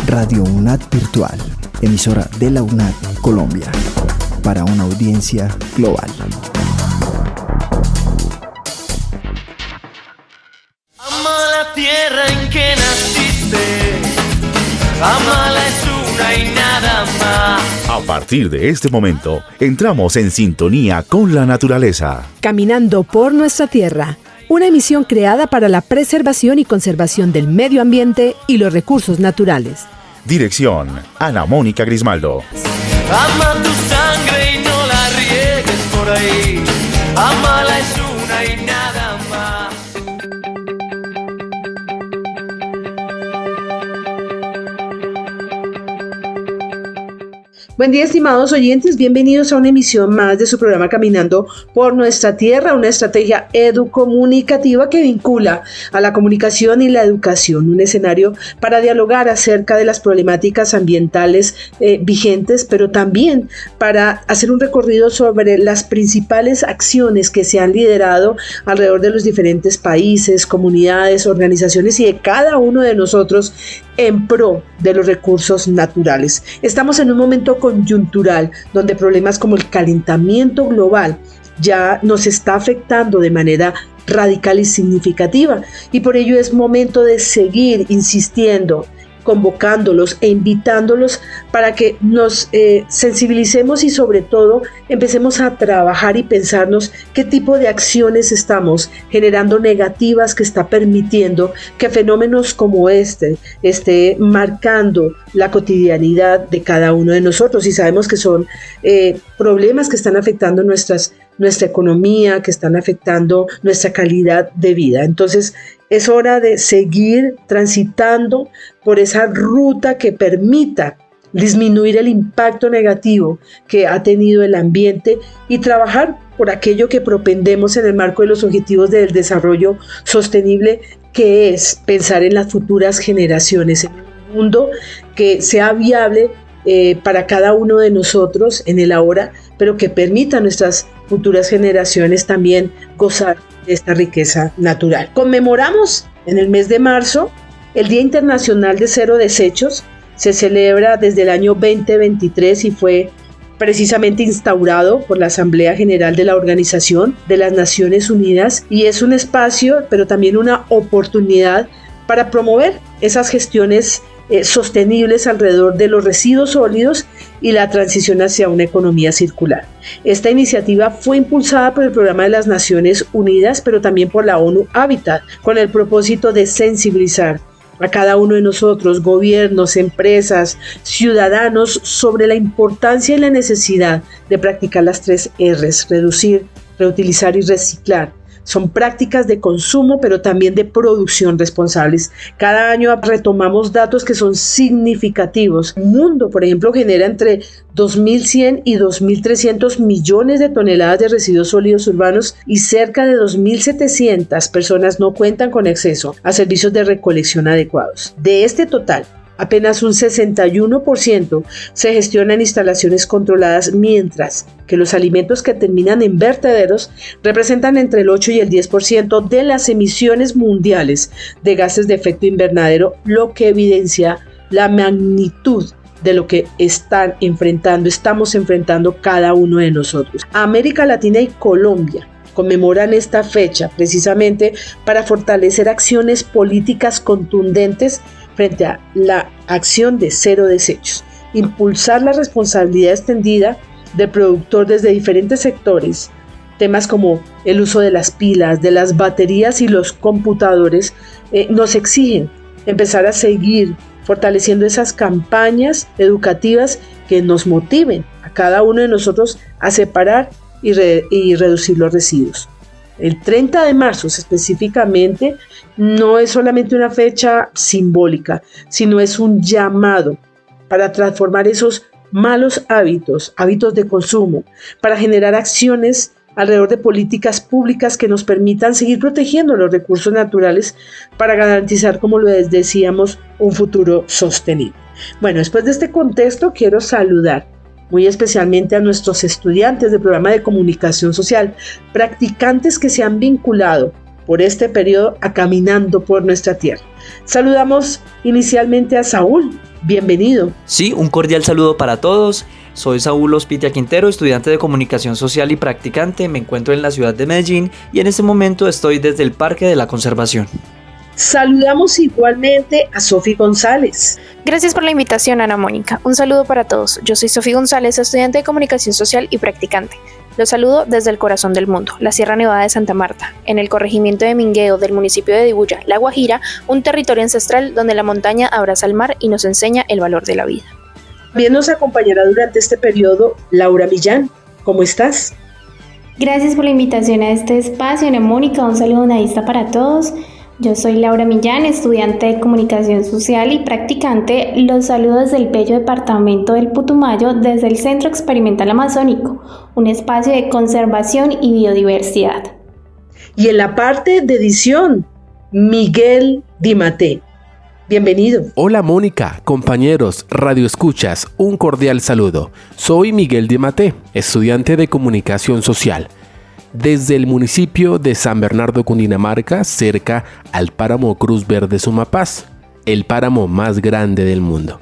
Radio UNAD Virtual, emisora de la UNAD Colombia, para una audiencia global. Ama la tierra en que naciste, amala es una y nada más. A partir de este momento, entramos en sintonía con la naturaleza. Caminando por nuestra tierra, una emisión creada para la preservación y conservación del medio ambiente y los recursos naturales. Dirección, Ana Mónica Grismaldo. Ama tu sangre y no la riegues por ahí, amala es una y nada más. Buen día, estimados oyentes, bienvenidos a una emisión más de su programa Caminando por Nuestra Tierra, una estrategia educomunicativa que vincula a la comunicación y la educación, un escenario para dialogar acerca de las problemáticas ambientales vigentes, pero también para hacer un recorrido sobre las principales acciones que se han liderado alrededor de los diferentes países, comunidades, organizaciones y de cada uno de nosotros en pro de los recursos naturales. Estamos en un momento coyuntural donde problemas como el calentamiento global ya nos está afectando de manera radical y significativa, y por ello es momento de seguir insistiendo, convocándolos e invitándolos para que nos sensibilicemos y sobre todo empecemos a trabajar y pensarnos qué tipo de acciones estamos generando negativas que está permitiendo que fenómenos como este esté marcando la cotidianidad de cada uno de nosotros, y sabemos que son problemas que están afectando nuestra economía, que están afectando nuestra calidad de vida. Entonces es hora de seguir transitando por esa ruta que permita disminuir el impacto negativo que ha tenido el ambiente y trabajar por aquello que propendemos en el marco de los objetivos del desarrollo sostenible, que es pensar en las futuras generaciones, en un mundo que sea viable para cada uno de nosotros en el ahora, pero que permita a nuestras futuras generaciones también gozar de esta riqueza natural. Conmemoramos en el mes de marzo el Día Internacional de Cero Desechos. Se celebra desde el año 2023 y fue precisamente instaurado por la Asamblea General de la Organización de las Naciones Unidas, y es un espacio, pero también una oportunidad para promover esas gestiones sostenibles alrededor de los residuos sólidos y la transición hacia una economía circular. Esta iniciativa fue impulsada por el Programa de las Naciones Unidas, pero también por la ONU Habitat, con el propósito de sensibilizar a cada uno de nosotros, gobiernos, empresas, ciudadanos, sobre la importancia y la necesidad de practicar las 3 R's: reducir, reutilizar y reciclar. Son prácticas de consumo, pero también de producción responsables. Cada año retomamos datos que son significativos. El mundo, por ejemplo, genera entre 2.100 y 2.300 millones de toneladas de residuos sólidos urbanos, y cerca de 2.700 personas no cuentan con acceso a servicios de recolección adecuados. De este total, apenas un 61% se gestiona en instalaciones controladas, mientras que los alimentos que terminan en vertederos representan entre el 8 y el 10% de las emisiones mundiales de gases de efecto invernadero, lo que evidencia la magnitud de lo que estamos enfrentando cada uno de nosotros. América Latina y Colombia conmemoran esta fecha precisamente para fortalecer acciones políticas contundentes frente a la acción de cero desechos, impulsar la responsabilidad extendida del productor desde diferentes sectores. Temas como el uso de las pilas, de las baterías y los computadores nos exigen empezar a seguir fortaleciendo esas campañas educativas que nos motiven a cada uno de nosotros a separar y reducir los residuos. El 30 de marzo específicamente no es solamente una fecha simbólica, sino es un llamado para transformar esos malos hábitos de consumo, para generar acciones alrededor de políticas públicas que nos permitan seguir protegiendo los recursos naturales para garantizar, como les decíamos, un futuro sostenible. Bueno, después de este contexto quiero saludar muy especialmente a nuestros estudiantes del programa de comunicación social, practicantes que se han vinculado por este periodo a Caminando por Nuestra Tierra. Saludamos inicialmente a Saúl. Bienvenido. Sí, un cordial saludo para todos. Soy Saúl Ospitia Quintero, estudiante de Comunicación Social y practicante. Me encuentro en la ciudad de Medellín y en este momento estoy desde el Parque de la Conservación. Saludamos igualmente a Sofi González. Gracias por la invitación, Ana Mónica. Un saludo para todos. Yo soy Sofi González, estudiante de Comunicación Social y practicante. Los saludo desde el corazón del mundo, la Sierra Nevada de Santa Marta, en el corregimiento de Mingueo del municipio de Dibuya, La Guajira, un territorio ancestral donde la montaña abraza el mar y nos enseña el valor de la vida. También nos acompañará durante este periodo Laura Millán. ¿Cómo estás? Gracias por la invitación a este espacio, Ana Mónica. Un saludo nadista para todos. Yo soy Laura Millán, estudiante de Comunicación Social y practicante. Los saludo desde el bello departamento del Putumayo, desde el Centro Experimental Amazónico, un espacio de conservación y biodiversidad. Y en la parte de edición, Miguel Di Maté. Bienvenido. Hola Mónica, compañeros, radioescuchas, un cordial saludo. Soy Miguel Di Maté, estudiante de Comunicación Social. Desde el municipio de San Bernardo, Cundinamarca, cerca al páramo Cruz Verde Sumapaz, el páramo más grande del mundo.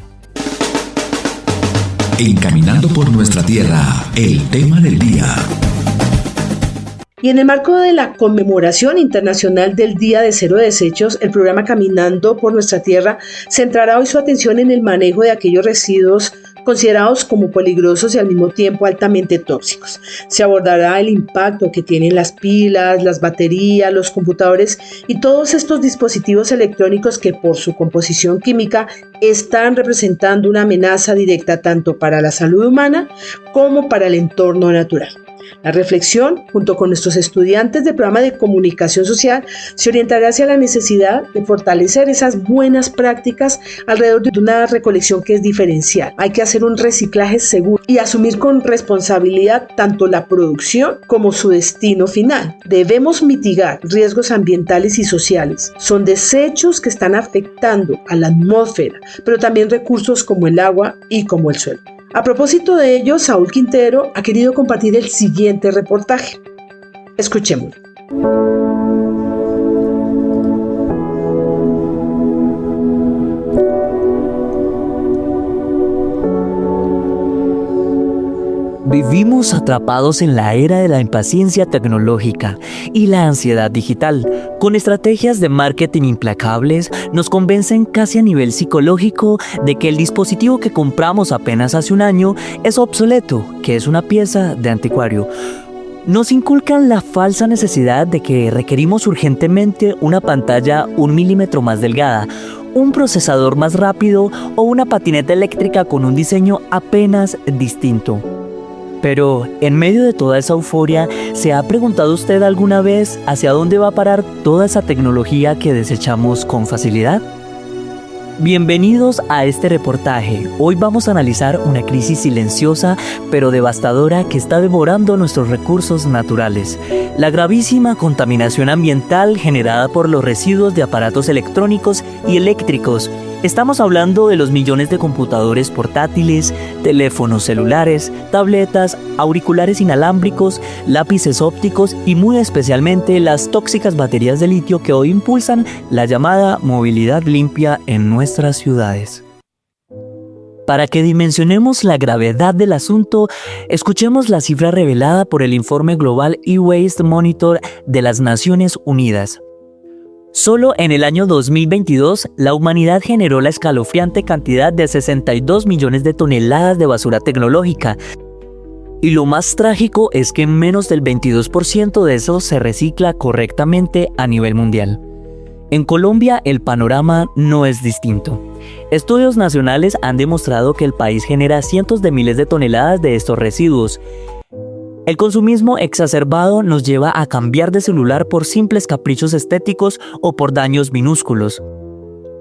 En Caminando por Nuestra Tierra, el tema del día. Y en el marco de la conmemoración internacional del Día de Cero Desechos, el programa Caminando por Nuestra Tierra centrará hoy su atención en el manejo de aquellos residuos considerados como peligrosos y al mismo tiempo altamente tóxicos. Se abordará el impacto que tienen las pilas, las baterías, los computadores y todos estos dispositivos electrónicos que por su composición química están representando una amenaza directa tanto para la salud humana como para el entorno natural. La reflexión, junto con nuestros estudiantes del programa de Comunicación Social, se orientará hacia la necesidad de fortalecer esas buenas prácticas alrededor de una recolección que es diferencial. Hay que hacer un reciclaje seguro y asumir con responsabilidad tanto la producción como su destino final. Debemos mitigar riesgos ambientales y sociales. Son desechos que están afectando a la atmósfera, pero también recursos como el agua y como el suelo. A propósito de ello, Saúl Quintero ha querido compartir el siguiente reportaje. Escuchémoslo. Vivimos atrapados en la era de la impaciencia tecnológica y la ansiedad digital. Con estrategias de marketing implacables, nos convencen casi a nivel psicológico de que el dispositivo que compramos apenas hace un año es obsoleto, que es una pieza de anticuario. Nos inculcan la falsa necesidad de que requerimos urgentemente una pantalla 1 milímetro más delgada, un procesador más rápido o una patineta eléctrica con un diseño apenas distinto. Pero, en medio de toda esa euforia, ¿se ha preguntado usted alguna vez hacia dónde va a parar toda esa tecnología que desechamos con facilidad? Bienvenidos a este reportaje. Hoy vamos a analizar una crisis silenciosa pero devastadora que está devorando nuestros recursos naturales. La gravísima contaminación ambiental generada por los residuos de aparatos electrónicos y eléctricos. Estamos hablando de los millones de computadores portátiles, teléfonos celulares, tabletas, auriculares inalámbricos, lápices ópticos y muy especialmente las tóxicas baterías de litio que hoy impulsan la llamada movilidad limpia en nuestras ciudades. Para que dimensionemos la gravedad del asunto, escuchemos la cifra revelada por el informe global E-Waste Monitor de las Naciones Unidas. Solo en el año 2022, la humanidad generó la escalofriante cantidad de 62 millones de toneladas de basura tecnológica. Y lo más trágico es que menos del 22% de eso se recicla correctamente a nivel mundial. En Colombia, el panorama no es distinto. Estudios nacionales han demostrado que el país genera cientos de miles de toneladas de estos residuos. El consumismo exacerbado nos lleva a cambiar de celular por simples caprichos estéticos o por daños minúsculos,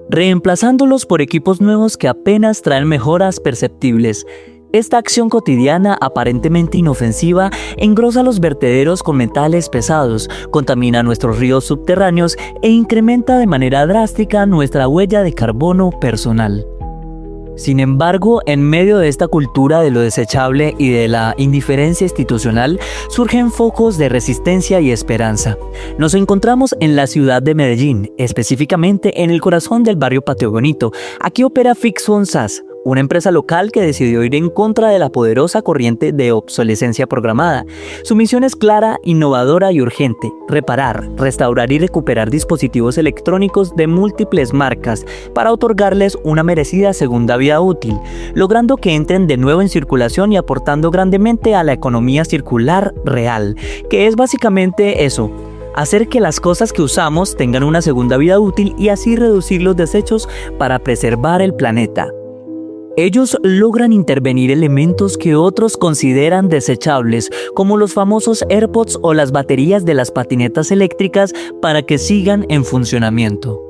reemplazándolos por equipos nuevos que apenas traen mejoras perceptibles. Esta acción cotidiana, aparentemente inofensiva, engrosa los vertederos con metales pesados, contamina nuestros ríos subterráneos e incrementa de manera drástica nuestra huella de carbono personal. Sin embargo, en medio de esta cultura de lo desechable y de la indiferencia institucional, surgen focos de resistencia y esperanza. Nos encontramos en la ciudad de Medellín, específicamente en el corazón del barrio Patio Bonito. Aquí opera Fixfon SAS, una empresa local que decidió ir en contra de la poderosa corriente de obsolescencia programada. Su misión es clara, innovadora y urgente: reparar, restaurar y recuperar dispositivos electrónicos de múltiples marcas para otorgarles una merecida segunda vida útil, logrando que entren de nuevo en circulación y aportando grandemente a la economía circular real, que es básicamente eso: hacer que las cosas que usamos tengan una segunda vida útil y así reducir los desechos para preservar el planeta. Ellos logran intervenir elementos que otros consideran desechables, como los famosos AirPods o las baterías de las patinetas eléctricas, para que sigan en funcionamiento.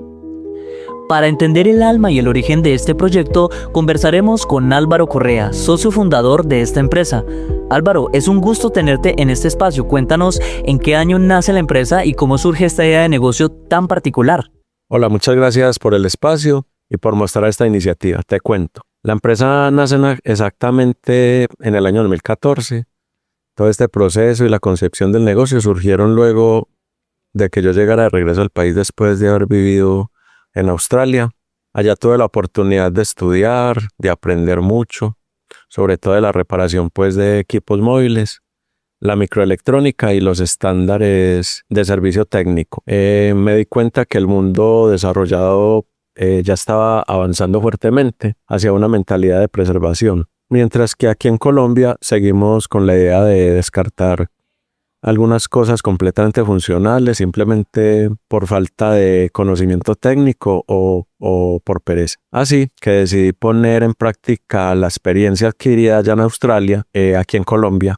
Para entender el alma y el origen de este proyecto, conversaremos con Álvaro Correa, socio fundador de esta empresa. Álvaro, es un gusto tenerte en este espacio. Cuéntanos en qué año nace la empresa y cómo surge esta idea de negocio tan particular. Hola, muchas gracias por el espacio y por mostrar esta iniciativa. Te cuento. La empresa nace exactamente en el año 2014. Todo este proceso y la concepción del negocio surgieron luego de que yo llegara de regreso al país después de haber vivido en Australia. Allá tuve la oportunidad de estudiar, de aprender mucho, sobre todo de la reparación de equipos móviles, la microelectrónica y los estándares de servicio técnico. Me di cuenta que el mundo desarrollado ya estaba avanzando fuertemente hacia una mentalidad de preservación, mientras que aquí en Colombia seguimos con la idea de descartar algunas cosas completamente funcionales simplemente por falta de conocimiento técnico o por pereza. Así que decidí poner en práctica la experiencia adquirida allá en Australia, aquí en Colombia,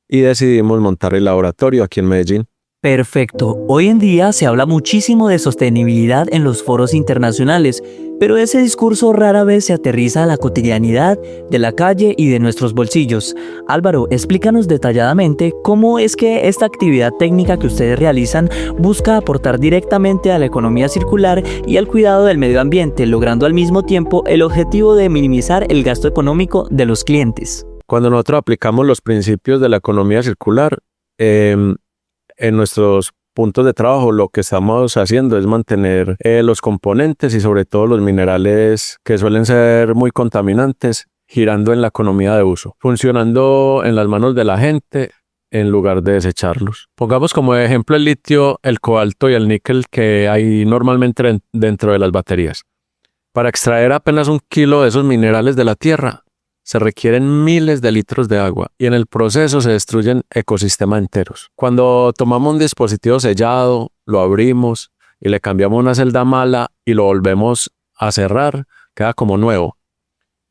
y decidimos montar el laboratorio aquí en Medellín. Perfecto. Hoy en día se habla muchísimo de sostenibilidad en los foros internacionales, pero ese discurso rara vez se aterriza a la cotidianidad de la calle y de nuestros bolsillos. Álvaro, explícanos detalladamente cómo es que esta actividad técnica que ustedes realizan busca aportar directamente a la economía circular y al cuidado del medio ambiente, logrando al mismo tiempo el objetivo de minimizar el gasto económico de los clientes. Cuando nosotros aplicamos los principios de la economía circular, en nuestros puntos de trabajo lo que estamos haciendo es mantener los componentes y sobre todo los minerales que suelen ser muy contaminantes girando en la economía de uso, funcionando en las manos de la gente en lugar de desecharlos. Pongamos como ejemplo el litio, el cobalto y el níquel que hay normalmente dentro de las baterías. Para extraer apenas 1 kilo de esos minerales de la tierra se requieren miles de litros de agua y en el proceso se destruyen ecosistemas enteros. Cuando tomamos un dispositivo sellado, lo abrimos y le cambiamos una celda mala y lo volvemos a cerrar, queda como nuevo.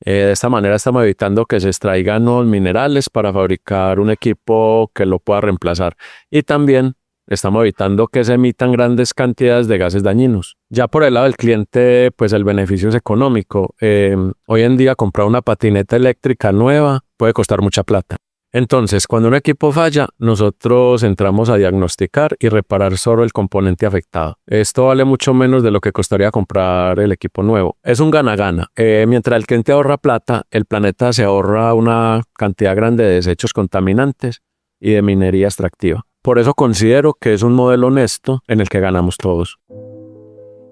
De esta manera estamos evitando que se extraigan nuevos minerales para fabricar un equipo que lo pueda reemplazar. Y también estamos evitando que se emitan grandes cantidades de gases dañinos. Ya por el lado del cliente, pues el beneficio es económico. Hoy en día comprar una patineta eléctrica nueva puede costar mucha plata. Entonces, cuando un equipo falla, nosotros entramos a diagnosticar y reparar solo el componente afectado. Esto vale mucho menos de lo que costaría comprar el equipo nuevo. Es un gana-gana. Mientras el cliente ahorra plata, el planeta se ahorra una cantidad grande de desechos contaminantes y de minería extractiva. Por eso considero que es un modelo honesto en el que ganamos todos.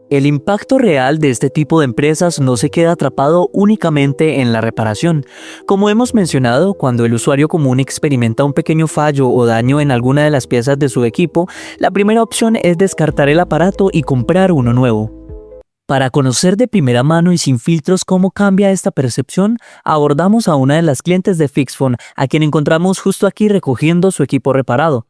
El impacto real de este tipo de empresas no se queda atrapado únicamente en la reparación. Como hemos mencionado, cuando el usuario común experimenta un pequeño fallo o daño en alguna de las piezas de su equipo, la primera opción es descartar el aparato y comprar uno nuevo. Para conocer de primera mano y sin filtros cómo cambia esta percepción, abordamos a una de las clientes de Fixfon, a quien encontramos justo aquí recogiendo su equipo reparado.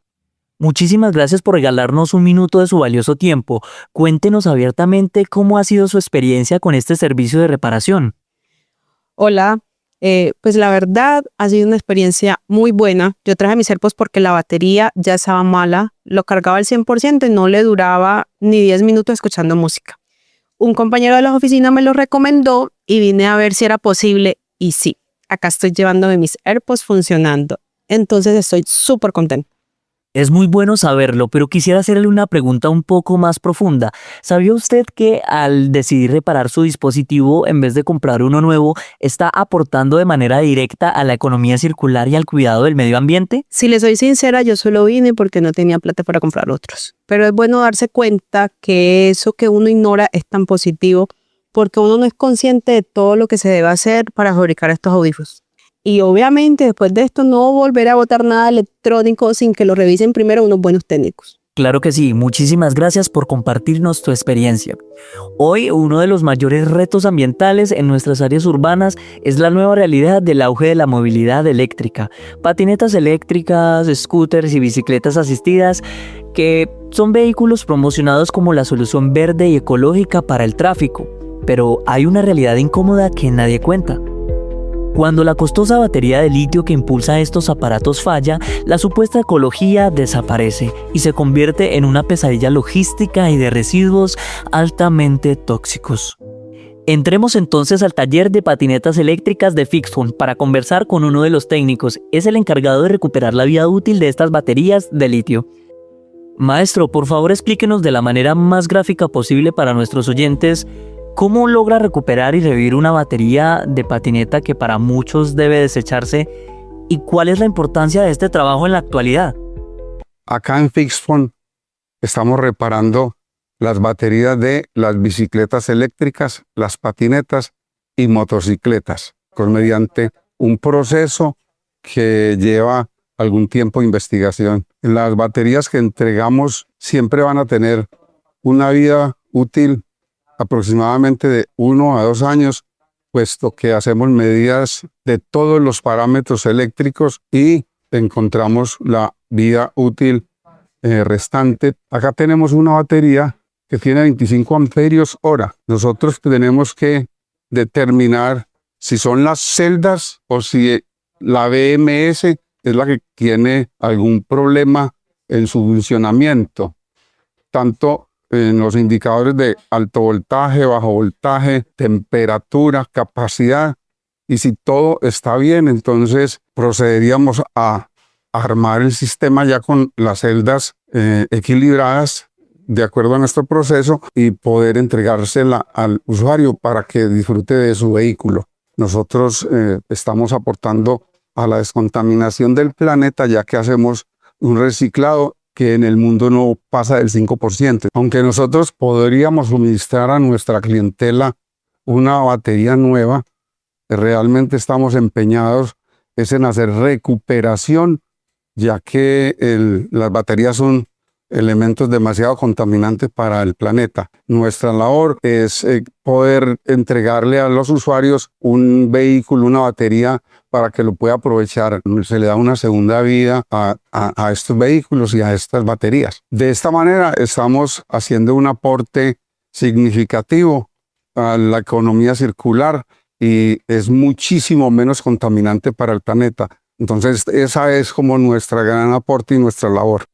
Muchísimas gracias por regalarnos un minuto de su valioso tiempo. Cuéntenos abiertamente cómo ha sido su experiencia con este servicio de reparación. Hola, pues la verdad ha sido una experiencia muy buena. Yo traje mis AirPods porque la batería ya estaba mala, lo cargaba al 100% y no le duraba ni 10 minutos escuchando música. Un compañero de la oficina me lo recomendó y vine a ver si era posible y sí, acá estoy llevándome mis AirPods funcionando. Entonces estoy súper contenta. Es muy bueno saberlo, pero quisiera hacerle una pregunta un poco más profunda. ¿Sabía usted que al decidir reparar su dispositivo en vez de comprar uno nuevo, está aportando de manera directa a la economía circular y al cuidado del medio ambiente? Si le soy sincera, yo solo vine porque no tenía plata para comprar otros. Pero es bueno darse cuenta que eso que uno ignora es tan positivo porque uno no es consciente de todo lo que se debe hacer para fabricar estos audífonos. Y obviamente después de esto no volveré a botar nada electrónico sin que lo revisen primero unos buenos técnicos. Claro que sí, muchísimas gracias por compartirnos tu experiencia. Hoy uno de los mayores retos ambientales en nuestras áreas urbanas es la nueva realidad del auge de la movilidad eléctrica. Patinetas eléctricas, scooters y bicicletas asistidas, que son vehículos promocionados como la solución verde y ecológica para el tráfico. Pero hay una realidad incómoda que nadie cuenta. Cuando la costosa batería de litio que impulsa estos aparatos falla, la supuesta ecología desaparece y se convierte en una pesadilla logística y de residuos altamente tóxicos. Entremos entonces al taller de patinetas eléctricas de Fixphone para conversar con uno de los técnicos. Es el encargado de recuperar la vida útil de estas baterías de litio. Maestro, por favor explíquenos de la manera más gráfica posible para nuestros oyentes ¿cómo logra recuperar y revivir una batería de patineta que para muchos debe desecharse? ¿Y cuál es la importancia de este trabajo en la actualidad? Acá en Fixphone estamos reparando las baterías de las bicicletas eléctricas, las patinetas y motocicletas, mediante un proceso que lleva algún tiempo de investigación. Las baterías que entregamos siempre van a tener una vida útil aproximadamente de 1 a 2 años, puesto que hacemos medidas de todos los parámetros eléctricos y encontramos la vida útil restante. Acá tenemos una batería que tiene 25 amperios hora. Nosotros tenemos que determinar si son las celdas o si la BMS es la que tiene algún problema en su funcionamiento, tanto en los indicadores de alto voltaje, bajo voltaje, temperatura, capacidad, y si todo está bien, entonces procederíamos a armar el sistema ya con las celdas equilibradas de acuerdo a nuestro proceso y poder entregársela al usuario para que disfrute de su vehículo. Nosotros estamos aportando a la descontaminación del planeta, ya que hacemos un reciclado que en el mundo no pasa del 5%. Aunque nosotros podríamos suministrar a nuestra clientela una batería nueva, realmente estamos empeñados en hacer recuperación, ya que las baterías son elementos demasiado contaminantes para el planeta. Nuestra labor es poder entregarle a los usuarios un vehículo, una batería, para que lo pueda aprovechar. Se le da una segunda vida a estos vehículos y a estas baterías. De esta manera estamos haciendo un aporte significativo a la economía circular y es muchísimo menos contaminante para el planeta. Entonces esa es como nuestra gran aporte y nuestra labor.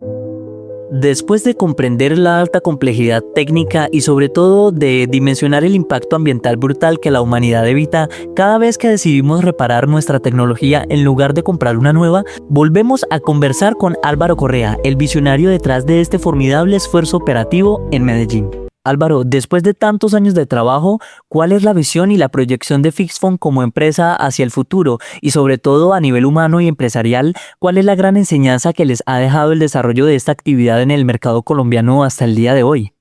Después de comprender la alta complejidad técnica y sobre todo de dimensionar el impacto ambiental brutal que la humanidad evita cada vez que decidimos reparar nuestra tecnología en lugar de comprar una nueva, volvemos a conversar con Álvaro Correa, el visionario detrás de este formidable esfuerzo operativo en Medellín. Álvaro, después de tantos años de trabajo, ¿cuál es la visión y la proyección de Fixphone como empresa hacia el futuro? Y sobre todo a nivel humano y empresarial, ¿cuál es la gran enseñanza que les ha dejado el desarrollo de esta actividad en el mercado colombiano hasta el día de hoy?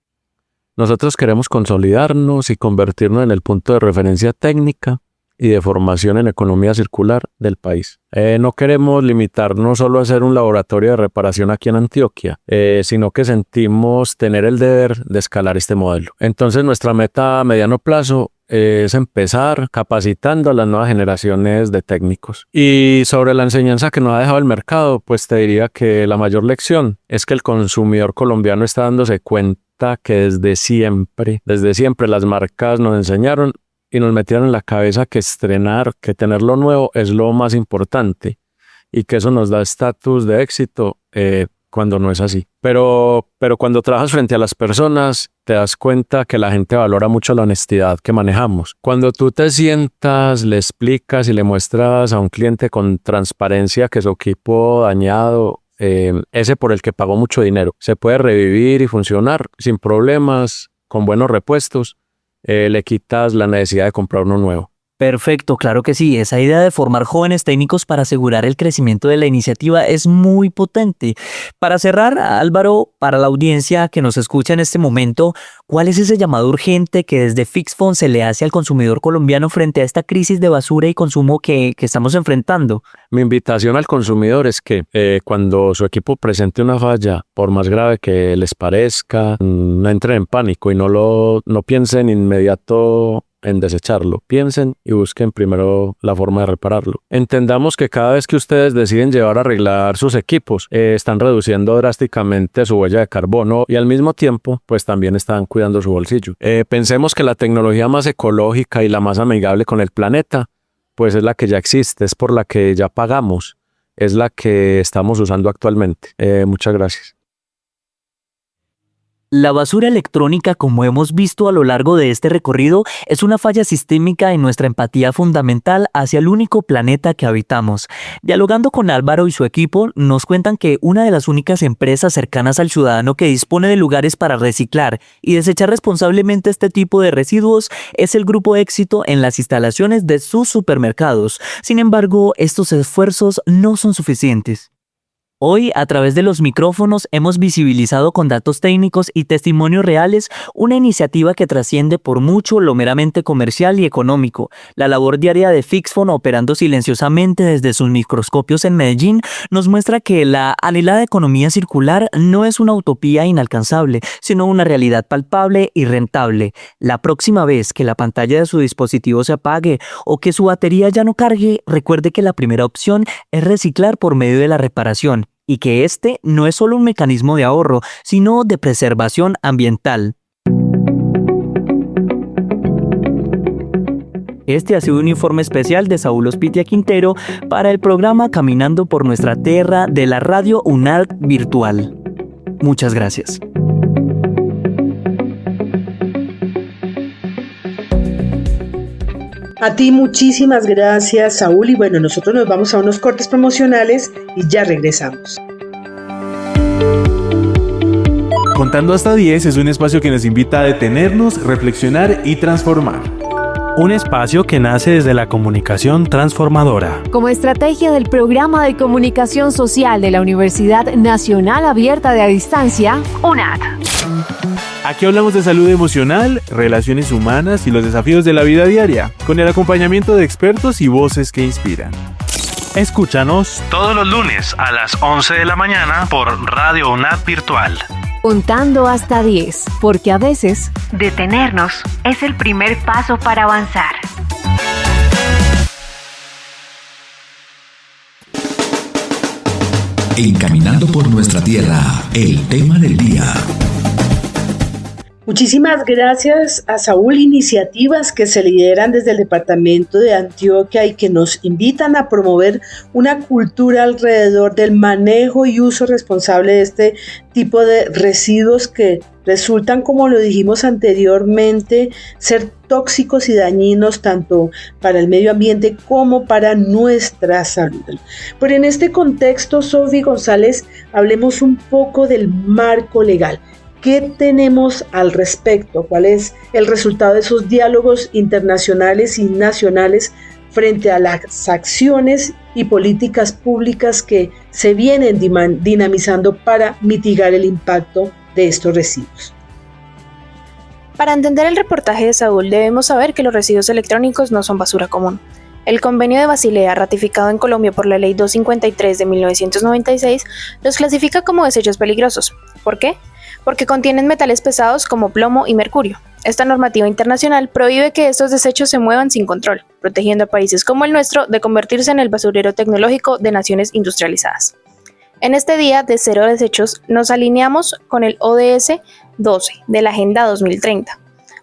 Nosotros queremos consolidarnos y convertirnos en el punto de referencia técnica y de formación en economía circular del país. No queremos limitarnos solo a ser un laboratorio de reparación aquí en Antioquia, sino que sentimos tener el deber de escalar este modelo. Entonces nuestra meta a mediano plazo es empezar capacitando a las nuevas generaciones de técnicos. Y sobre la enseñanza que nos ha dejado el mercado, pues te diría que la mayor lección es que el consumidor colombiano está dándose cuenta que desde siempre las marcas nos enseñaron y nos metieron en la cabeza que estrenar, que tener lo nuevo es lo más importante y que eso nos da estatus de éxito cuando no es así. Pero cuando trabajas frente a las personas te das cuenta que la gente valora mucho la honestidad que manejamos. Cuando tú te sientas, le explicas y le muestras a un cliente con transparencia que su equipo dañado ese por el que pagó mucho dinero. Se puede revivir y funcionar sin problemas, con buenos repuestos. Le quitas la necesidad de comprar uno nuevo. Perfecto, claro que sí. Esa idea de formar jóvenes técnicos para asegurar el crecimiento de la iniciativa es muy potente. Para cerrar, Álvaro, para la audiencia que nos escucha en este momento, ¿cuál es ese llamado urgente que desde Fixfon se le hace al consumidor colombiano frente a esta crisis de basura y consumo que estamos enfrentando? Mi invitación al consumidor es que cuando su equipo presente una falla, por más grave que les parezca, no entren en pánico y no piensen inmediato en desecharlo. Piensen y busquen primero la forma de repararlo. Entendamos que cada vez que ustedes deciden llevar a arreglar sus equipos, están reduciendo drásticamente su huella de carbono y al mismo tiempo, pues también están cuidando su bolsillo. Pensemos que la tecnología más ecológica y la más amigable con el planeta, pues es la que ya existe, es por la que ya pagamos, es la que estamos usando actualmente. Muchas gracias. La basura electrónica, como hemos visto a lo largo de este recorrido, es una falla sistémica en nuestra empatía fundamental hacia el único planeta que habitamos. Dialogando con Álvaro y su equipo, nos cuentan que una de las únicas empresas cercanas al ciudadano que dispone de lugares para reciclar y desechar responsablemente este tipo de residuos es el Grupo Éxito en las instalaciones de sus supermercados. Sin embargo, estos esfuerzos no son suficientes. Hoy, a través de los micrófonos, hemos visibilizado con datos técnicos y testimonios reales una iniciativa que trasciende por mucho lo meramente comercial y económico. La labor diaria de Fixfon, operando silenciosamente desde sus microscopios en Medellín, nos muestra que la anhelada economía circular no es una utopía inalcanzable, sino una realidad palpable y rentable. La próxima vez que la pantalla de su dispositivo se apague o que su batería ya no cargue, recuerde que la primera opción es reciclar por medio de la reparación. Y que este no es solo un mecanismo de ahorro, sino de preservación ambiental. Este ha sido un informe especial de Saúl Ospitia Quintero para el programa Caminando por Nuestra Tierra de la Radio UNAD Virtual. Muchas gracias. A ti muchísimas gracias, Saúl. Y bueno, nosotros nos vamos a unos cortes promocionales y ya regresamos. Contando hasta 10 es un espacio que nos invita a detenernos, reflexionar y transformar. Un espacio que nace desde la comunicación transformadora. Como estrategia del Programa de Comunicación Social de la Universidad Nacional Abierta de a Distancia, UNAD. Aquí hablamos de salud emocional, relaciones humanas y los desafíos de la vida diaria, con el acompañamiento de expertos y voces que inspiran. Escúchanos todos los lunes a las 11 de la mañana por Radio UNAD Virtual. Contando hasta 10, porque a veces detenernos es el primer paso para avanzar. Encaminando por nuestra tierra, el tema del día. Muchísimas gracias a Saúl, iniciativas que se lideran desde el departamento de Antioquia y que nos invitan a promover una cultura alrededor del manejo y uso responsable de este tipo de residuos que resultan, como lo dijimos anteriormente, ser tóxicos y dañinos tanto para el medio ambiente como para nuestra salud. Pero en este contexto, Sofi González, hablemos un poco del marco legal. ¿Qué tenemos al respecto? ¿Cuál es el resultado de esos diálogos internacionales y nacionales frente a las acciones y políticas públicas que se vienen dinamizando para mitigar el impacto de estos residuos? Para entender el reportaje de Saúl, debemos saber que los residuos electrónicos no son basura común. El Convenio de Basilea, ratificado en Colombia por la Ley 253 de 1996, los clasifica como desechos peligrosos. ¿Por qué? Porque contienen metales pesados como plomo y mercurio. Esta normativa internacional prohíbe que estos desechos se muevan sin control, protegiendo a países como el nuestro de convertirse en el basurero tecnológico de naciones industrializadas. En este día de cero desechos nos alineamos con el ODS 12 de la Agenda 2030,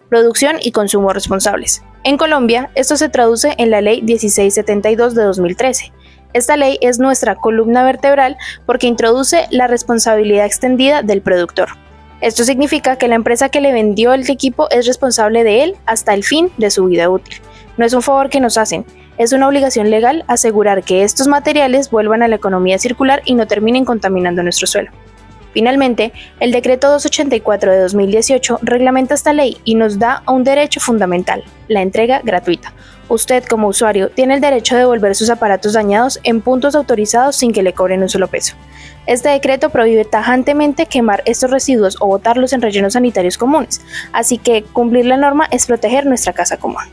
producción y consumo responsables. En Colombia, esto se traduce en la Ley 1672 de 2013. Esta ley es nuestra columna vertebral porque introduce la responsabilidad extendida del productor. Esto significa que la empresa que le vendió el equipo es responsable de él hasta el fin de su vida útil. No es un favor que nos hacen, Es una obligación legal asegurar que estos materiales vuelvan a la economía circular y no terminen contaminando nuestro suelo. Finalmente, el Decreto 284 de 2018 reglamenta esta ley y nos da un derecho fundamental, la entrega gratuita. Usted, como usuario, tiene el derecho de devolver sus aparatos dañados en puntos autorizados sin que le cobren un solo peso. Este decreto prohíbe tajantemente quemar estos residuos o botarlos en rellenos sanitarios comunes, así que cumplir la norma es proteger nuestra casa común.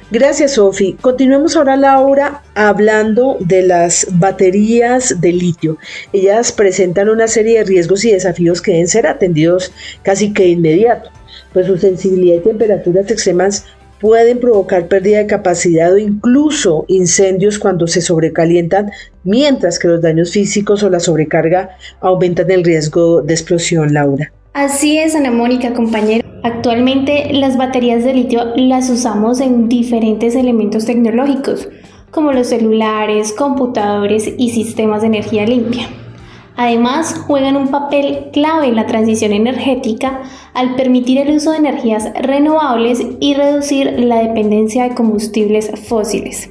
Gracias, Sofi. Continuemos ahora, Laura, hablando de las baterías de litio. Ellas presentan una serie de riesgos y desafíos que deben ser atendidos casi que de inmediato, pues su sensibilidad y temperaturas extremas pueden provocar pérdida de capacidad o incluso incendios cuando se sobrecalientan, mientras que los daños físicos o la sobrecarga aumentan el riesgo de explosión, Laura. Así es, Ana Mónica, compañero. Actualmente las baterías de litio las usamos en diferentes elementos tecnológicos, como los celulares, computadores y sistemas de energía limpia. Además, juegan un papel clave en la transición energética al permitir el uso de energías renovables y reducir la dependencia de combustibles fósiles.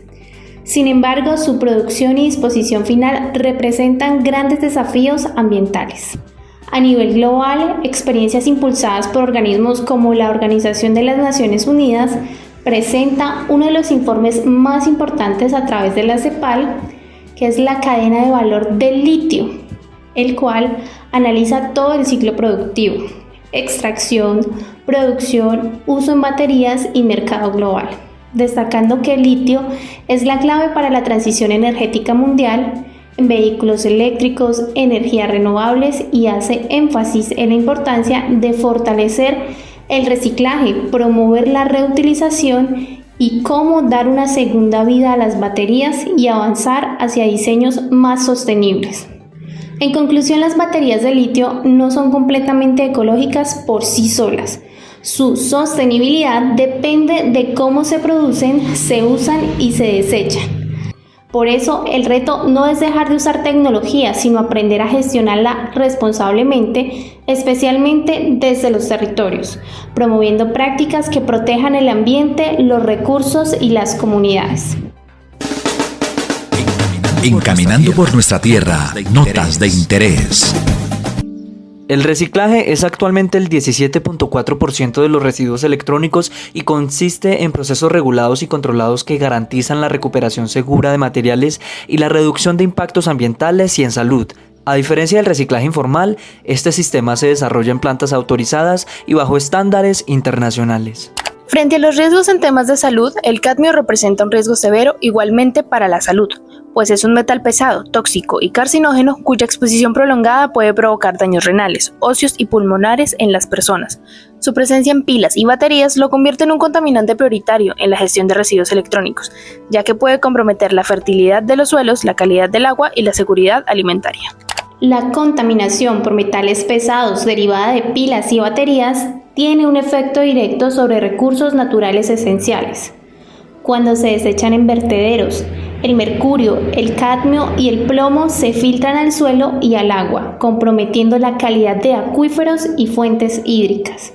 Sin embargo, su producción y disposición final representan grandes desafíos ambientales. A nivel global, experiencias impulsadas por organismos como la Organización de las Naciones Unidas presenta uno de los informes más importantes a través de la CEPAL, que es la cadena de valor del litio, el cual analiza todo el ciclo productivo: extracción, producción, uso en baterías y mercado global, destacando que el litio es la clave para la transición energética mundial en vehículos eléctricos, energías renovables, y hace énfasis en la importancia de fortalecer el reciclaje, promover la reutilización y cómo dar una segunda vida a las baterías y avanzar hacia diseños más sostenibles. En conclusión, las baterías de litio no son completamente ecológicas por sí solas. Su sostenibilidad depende de cómo se producen, se usan y se desechan. Por eso, el reto no es dejar de usar tecnología, sino aprender a gestionarla responsablemente, especialmente desde los territorios, promoviendo prácticas que protejan el ambiente, los recursos y las comunidades. Encaminando por nuestra tierra, notas de interés. El reciclaje es actualmente el 17.4% de los residuos electrónicos y consiste en procesos regulados y controlados que garantizan la recuperación segura de materiales y la reducción de impactos ambientales y en salud. A diferencia del reciclaje informal, este sistema se desarrolla en plantas autorizadas y bajo estándares internacionales. Frente a los riesgos en temas de salud, el cadmio representa un riesgo severo igualmente para la salud, pues es un metal pesado, tóxico y carcinógeno cuya exposición prolongada puede provocar daños renales, óseos y pulmonares en las personas. Su presencia en pilas y baterías lo convierte en un contaminante prioritario en la gestión de residuos electrónicos, ya que puede comprometer la fertilidad de los suelos, la calidad del agua y la seguridad alimentaria. La contaminación por metales pesados derivada de pilas y baterías tiene un efecto directo sobre recursos naturales esenciales. Cuando se desechan en vertederos, el mercurio, el cadmio y el plomo se filtran al suelo y al agua, comprometiendo la calidad de acuíferos y fuentes hídricas.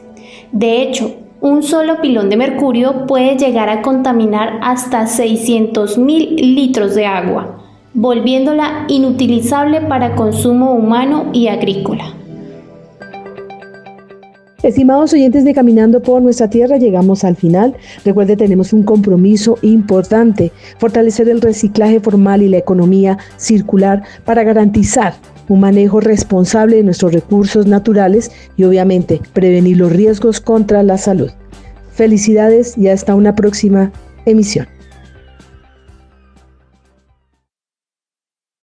De hecho, un solo pilón de mercurio puede llegar a contaminar hasta 600.000 litros de agua, volviéndola inutilizable para consumo humano y agrícola. Estimados oyentes de Caminando por Nuestra Tierra, llegamos al final. Recuerde, tenemos un compromiso importante: fortalecer el reciclaje formal y la economía circular para garantizar un manejo responsable de nuestros recursos naturales y obviamente prevenir los riesgos contra la salud. Felicidades y hasta una próxima emisión.